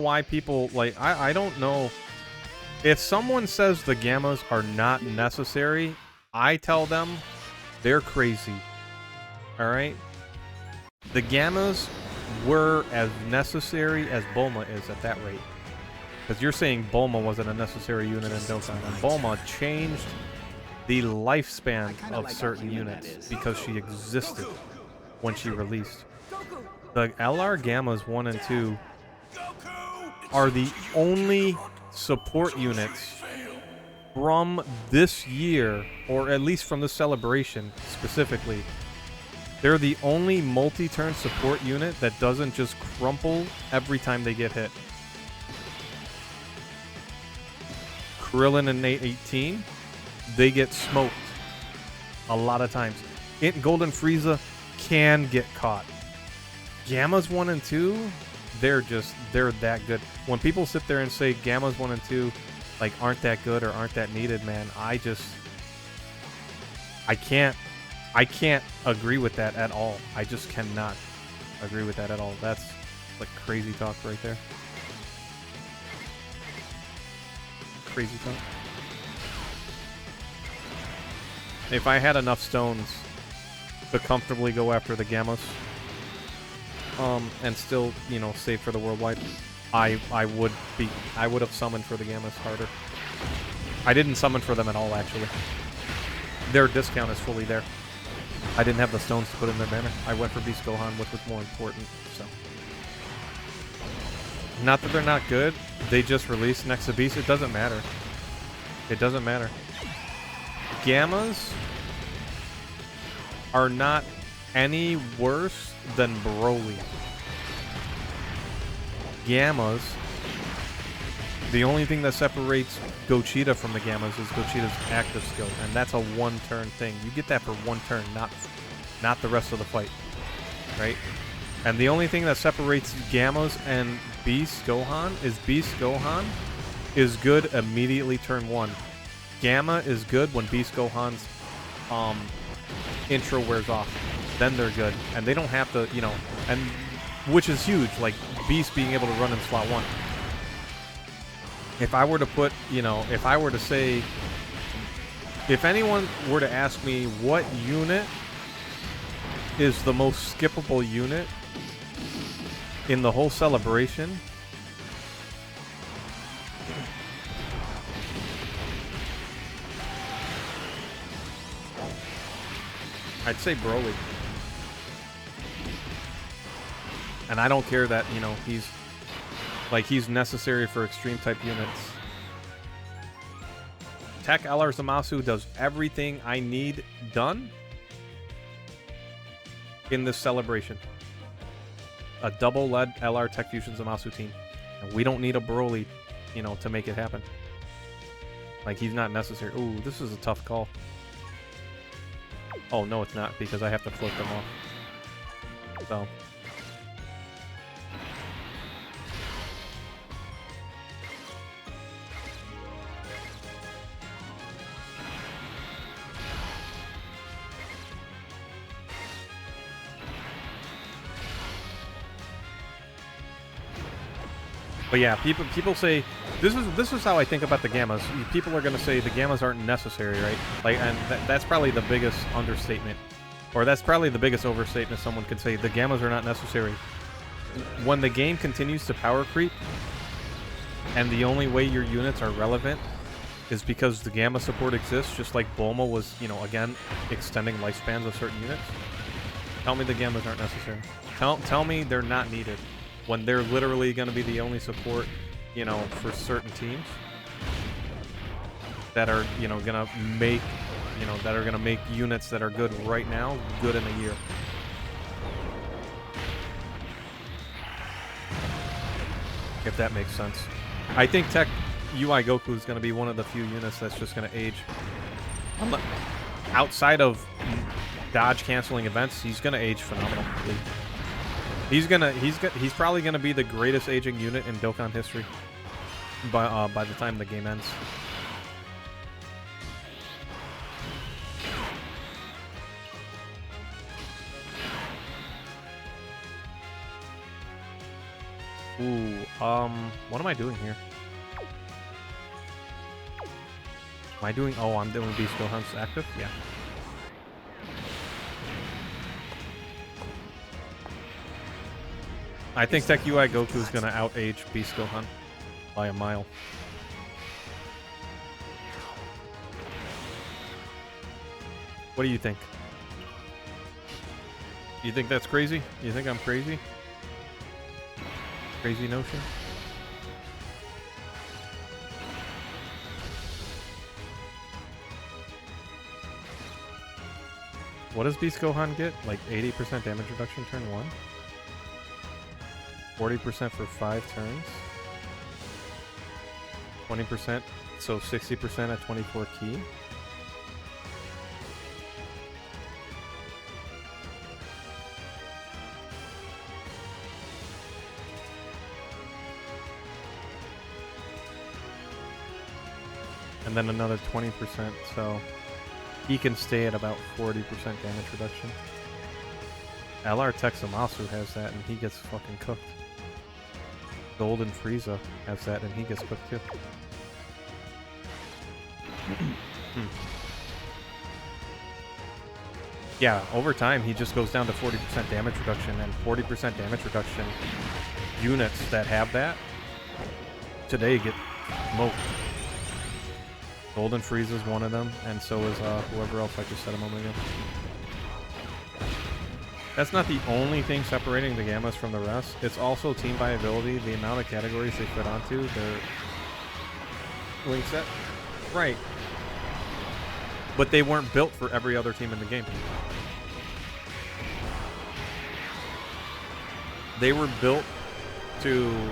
why people, like, I don't know. If someone says the gammas are not necessary, I tell them they're crazy. Alright? The gammas were as necessary as Bulma is at that rate. Because you're saying Bulma wasn't a necessary unit in Dokkan, and Bulma changed the lifespan of certain units because she existed when she released. The LR Gammas 1 and 2 are the only support units from this year, or at least from the celebration specifically. They're the only multi-turn support unit that doesn't just crumple every time they get hit. Krillin and 18, they get smoked a lot of times. Golden Frieza can get caught. Gammas 1 and 2, they're that good. When people sit there and say Gammas 1 and 2 like aren't that good or aren't that needed, man, I can't agree with that at all. I just cannot agree with that at all. That's like crazy talk right there. Crazy talk. If I had enough stones to comfortably go after the Gammas, and still, you know, save for the worldwide, I would have summoned for the Gammas harder. I didn't summon for them at all, actually. Their discount is fully there. I didn't have the stones to put in their banner. I went for Beast Gohan, which was more important, so. Not that they're not good, they just released next to Beast. It doesn't matter. It doesn't matter. Gammas are not any worse than Broly. Gammas, the only thing that separates Gogeta from the Gammas is Gogeta's active skill, and that's a one-turn thing. You get that for one turn, not the rest of the fight, right? And the only thing that separates Gammas and Beast Gohan is good immediately turn 1. Gamma is good when Beast Gohan's intro wears off. Then they're good. And they don't have to, you know, and which is huge, like Beast being able to run in slot 1. If I were to put, you know, if I were to say, if anyone were to ask me what unit is the most skippable unit in the whole celebration, I'd say Broly. And I don't care that, you know, he's necessary for extreme type units. Tech LR Zamasu does everything I need done in this celebration. A double-led LR Tech Fusion Zamasu team. And we don't need a Broly, you know, to make it happen. Like, he's not necessary. Ooh, this is a tough call. Oh, no, it's not, because I have to float them off. So. But yeah, people say this is how I think about the Gammas. People are gonna say the Gammas aren't necessary, right? Like, and that's probably the biggest understatement, or that's probably the biggest overstatement someone could say. The Gammas are not necessary. When the game continues to power creep, and the only way your units are relevant is because the Gamma support exists, just like Bulma was, you know, again extending lifespans of certain units. Tell me the Gammas aren't necessary. Tell me they're not needed. When they're literally going to be the only support, you know, for certain teams that are, you know, going to make, you know, that are going to make units that are good right now good in a year. If that makes sense. I think Tech UI Goku is going to be one of the few units that's just going to age. Outside of dodge canceling events, he's going to age phenomenally. He's probably gonna be the greatest aging unit in Dokkan history by the time the game ends. Ooh, what am I doing here? Am I doing... Oh, I'm doing Beast Gohan's active? Yeah. I think Tech UI Goku is going to out-age Beast Gohan by a mile. What do you think? You think that's crazy? You think I'm crazy? Crazy notion? What does Beast Gohan get? Like 80% damage reduction turn 1? 40% for 5 turns? 20%, so 60% at 24 key? And then another 20%, so he can stay at about 40% damage reduction. LR Texamasu has that and he gets fucking cooked. Golden Frieza has that and he gets cooked too. Yeah, over time he just goes down to 40% damage reduction, and 40% damage reduction units that have that today get smoked. Golden Frieza is one of them, and so is whoever else I just said a moment ago. That's not the only thing separating the Gammas from the rest. It's also team viability, the amount of categories they fit onto, their wing set. Right. But they weren't built for every other team in the game. They were built to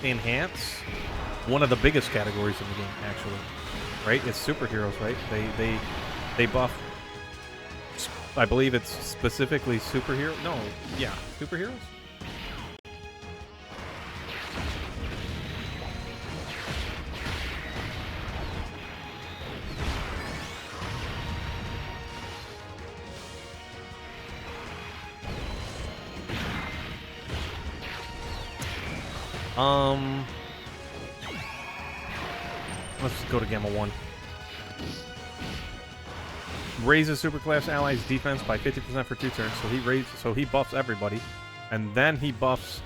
enhance one of the biggest categories in the game, actually. Right? It's superheroes, right? They buff, I believe it's specifically superhero. No, yeah, superheroes. Let's go to Gamma 1. Raises superclass allies' defense by 50% for 2 turns, so he buffs everybody, and then he buffs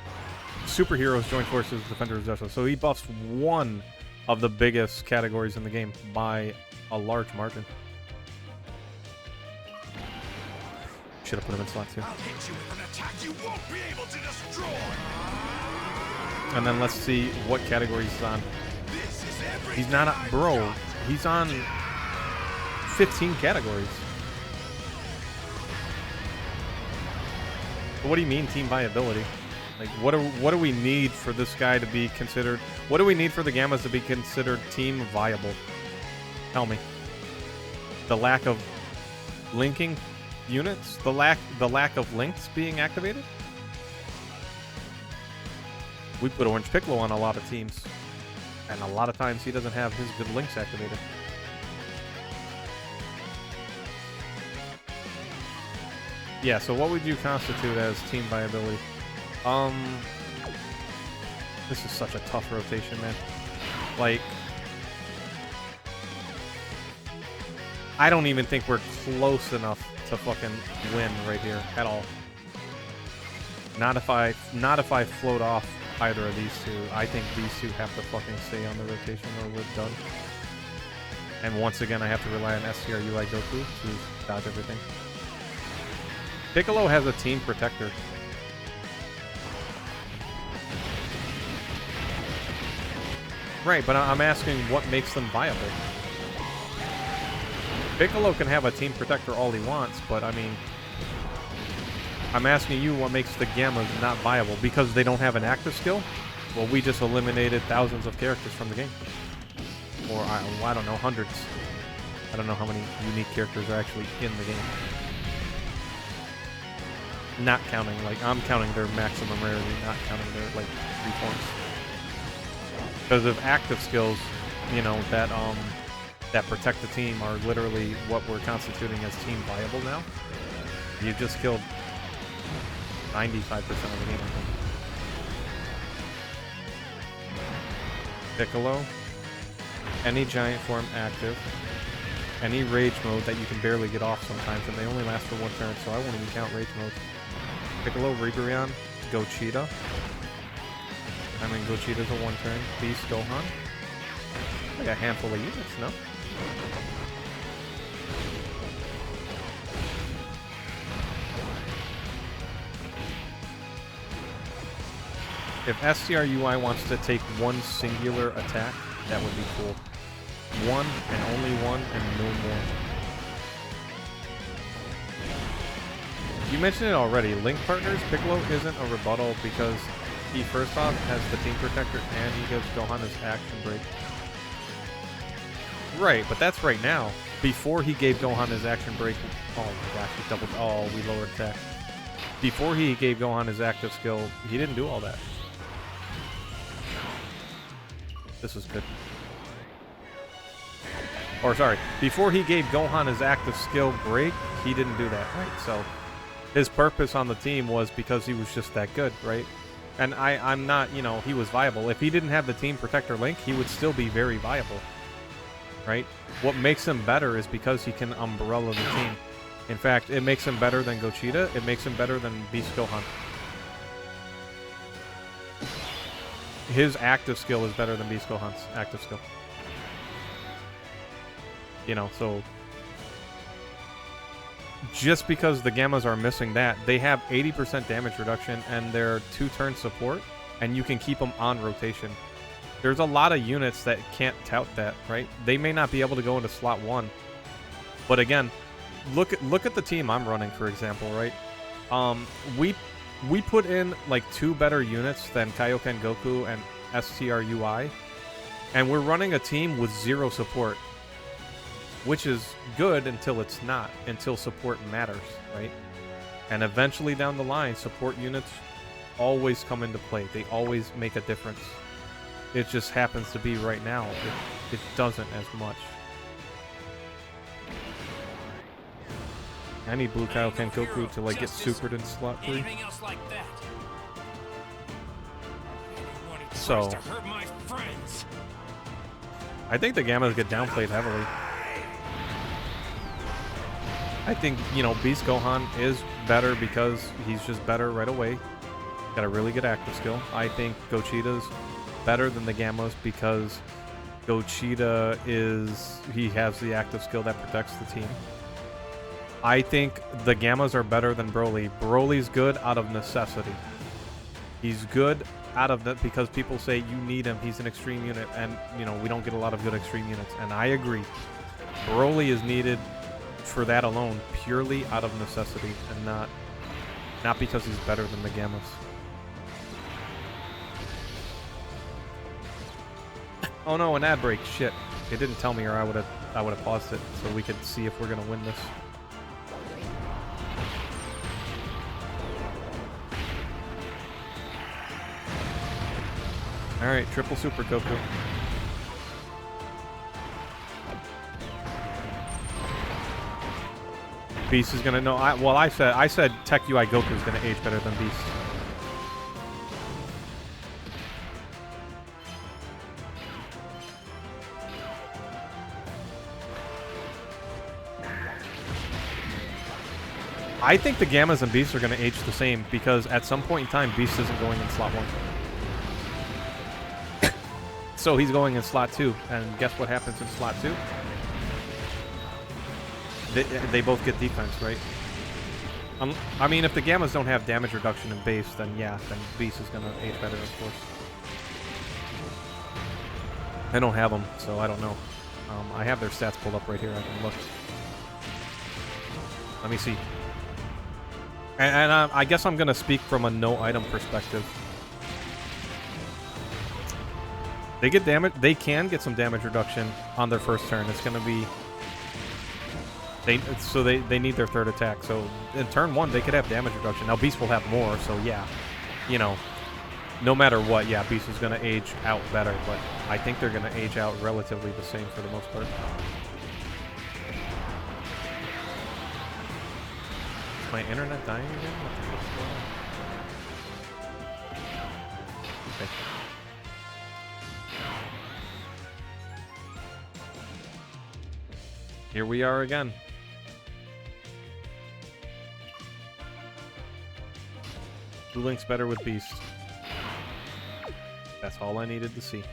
superheroes, joint forces, defenders, justice. So he buffs one of the biggest categories in the game by a large margin. Should have put him in slot 2. I'll hit you with an attack you won't be able to destroy. And then let's see what category he's on. He's not a, bro. He's on 15 categories. What do you mean team viability? Like, what do we need for this guy to be considered? What do we need for the Gammas to be considered team viable? Tell me. The lack of linking units? The lack of links being activated? We put Orange Piccolo on a lot of teams, and a lot of times he doesn't have his good links activated. Yeah, so what would you constitute as team viability? This is such a tough rotation, man. Like, I don't even think we're close enough to fucking win right here at all. Not if I float off either of these two. I think these two have to fucking stay on the rotation or we're done. And once again, I have to rely on STRUI Goku to dodge everything. Piccolo has a team protector. Right, but I'm asking what makes them viable. Piccolo can have a team protector all he wants, but I mean, I'm asking you what makes the Gammas not viable. Because they don't have an active skill? Well, we just eliminated thousands of characters from the game. Or, I don't know, hundreds. I don't know how many unique characters are actually in the game. Not counting, like, I'm counting their maximum rarity, not counting their, like, reforms. Because of active skills, you know, that protect the team are literally what we're constituting as team viable now. You just killed 95% of the game, I think. Piccolo. Any giant form active. Any rage mode that you can barely get off sometimes, and they only last for 1 turn, so I won't even count rage modes. Piccolo, Reburion, Gochita. I mean, Gochita's a 1 turn. Beast, Gohan. Like a handful of units, no? If STRUI wants to take one singular attack, that would be cool. One and only one and no more. You mentioned it already. Link Partners, Piccolo isn't a rebuttal because he first off has the Team Protector and he gives Gohan his action break. Right, but that's right now. Before he gave Gohan his action break, oh my gosh, he doubled, oh, we lowered attack. Before he gave Gohan his active skill, he didn't do all that. This is good. Or sorry, before he gave Gohan his active skill break, he didn't do that, right? So his purpose on the team was because he was just that good, right? And I'm not, you know, he was viable. If he didn't have the Team Protector Link, he would still be very viable, right? What makes him better is because he can umbrella the team. In fact, it makes him better than Gochita. It makes him better than Beast Gohan. His active skill is better than Beast Gohan's active skill. You know, so just because the Gammas are missing that, they have 80% damage reduction and they're 2-turn support, and you can keep them on rotation. There's a lot of units that can't tout that, right? They may not be able to go into slot 1. But again, look at the team I'm running, for example, right? We put in like 2 better units than Kaioken Goku and STRUI, and we're running a team with 0 support, which is good until it's not, until support matters, right? And eventually down the line, support units always come into play. They always make a difference. It just happens to be right now, it doesn't as much. I need Blue Kaioken Goku to like get supered in slot 3. So I think the Gammas get downplayed heavily. I think, you know, Beast Gohan is better because he's just better right away. Got a really good active skill. I think Gochita's better than the Gammas because Gochita he has the active skill that protects the team. I think the Gammas are better than Broly. Broly's good out of necessity. He's good out of that because people say you need him. He's an extreme unit, and you know we don't get a lot of good extreme units. And I agree. Broly is needed for that alone, purely out of necessity, and not because he's better than the Gammas. Oh no, an ad break. Shit, it didn't tell me, or I would have paused it so we could see if we're gonna win this. Alright, triple super Goku. Beast is gonna know. I said Tech UI Goku is gonna age better than Beast. I think the Gammas and Beasts are gonna age the same because at some point in time, Beast isn't going in slot 1. So he's going in slot 2, and guess what happens in slot 2? They both get defense, right? I mean, if the Gammas don't have damage reduction in base, then yeah, then Beast is gonna age better, of course. I don't have them, so I don't know. I have their stats pulled up right here. I can look. Let me see. And I guess I'm gonna speak from a no item perspective. They get damage. They can get some damage reduction on their first turn. It's gonna be. They need their third attack. So in turn 1, they could have damage reduction. Now Beast will have more. So yeah, you know, no matter what, yeah, Beast is gonna age out better. But I think they're gonna age out relatively the same for the most part. Is my internet dying again? What the heck's going on? Okay. Here we are again. Who links better with Beast? That's all I needed to see.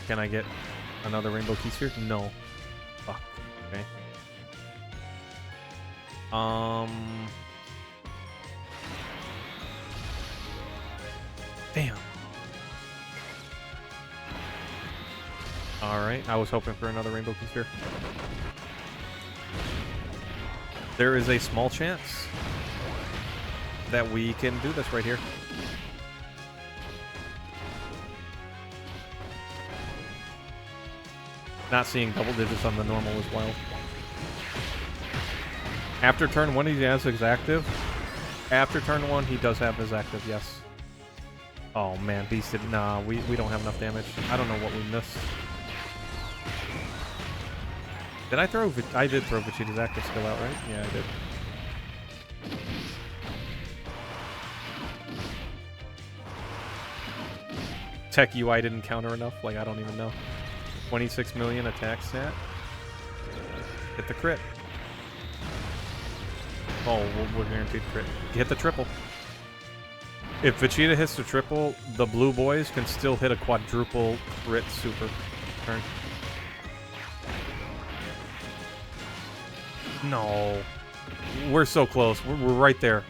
Can I get another rainbow piece here? No. Fuck. Okay. Damn. Alright, I was hoping for another rainbow piece here. There is a small chance that we can do this right here. Not seeing double digits on the normal as well. After turn 1, he has his active. After turn 1, he does have his active, yes. Oh man, Beast did. Nah, we don't have enough damage. I don't know what we missed. Did I throw? I did throw Vegeta's active skill out, right? Yeah, I did. Tech UI didn't counter enough. Like, I don't even know. 26 million attack stat. Hit the crit. Oh, we're guaranteed crit. Hit the triple. If Vegeta hits the triple, the blue boys can still hit a quadruple crit super turn. No. We're so close. We're right there.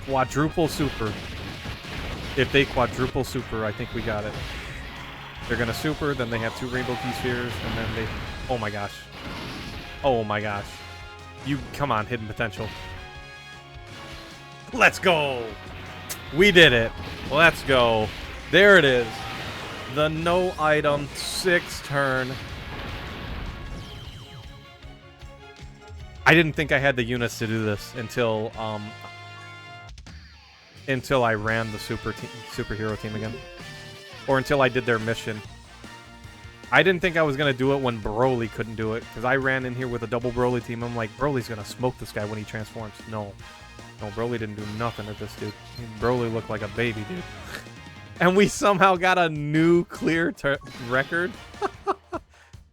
Quadruple super. If they quadruple super, I think we got it. They're gonna super, then they have 2 rainbow key spheres, and then they... Oh my gosh. Oh my gosh. You... Come on, hidden potential. Let's go! We did it. Let's go. There it is. The no item 6 turn. I didn't think I had the units to do this until I ran the superhero team again. Or until I did their mission. I didn't think I was going to do it when Broly couldn't do it, because I ran in here with a double Broly team. I'm like, Broly's going to smoke this guy when he transforms. No. No, Broly didn't do nothing at this dude. Broly looked like a baby, dude. And we somehow got a new clear record.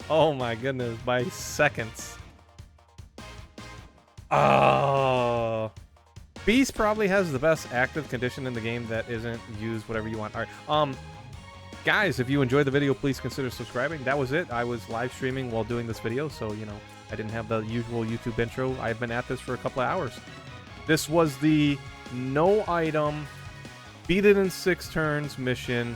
Oh my goodness, by seconds. Oh. Beast probably has the best active condition in the game that isn't used whatever you want. All right. Guys, if you enjoyed the video, please consider subscribing. That was it. I was live streaming while doing this video, so, you know, I didn't have the usual YouTube intro. I've been at this for a couple of hours. This was the no item, beat it in 6 turns mission.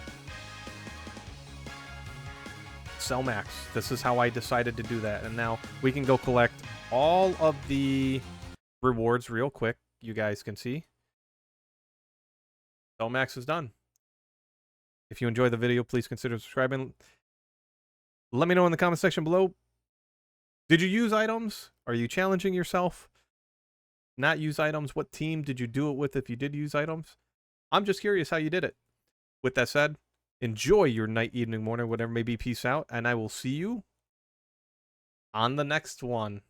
Cell max. This is how I decided to do that. And now we can go collect all of the rewards real quick. You guys can see. Cell max is done. If you enjoyed the video, please consider subscribing. Let me know in the comment section below. Did you use items? Are you challenging yourself? Not use items? What team did you do it with if you did use items? I'm just curious how you did it. With that said, enjoy your night, evening, morning, whatever may be. Peace out, and I will see you on the next one.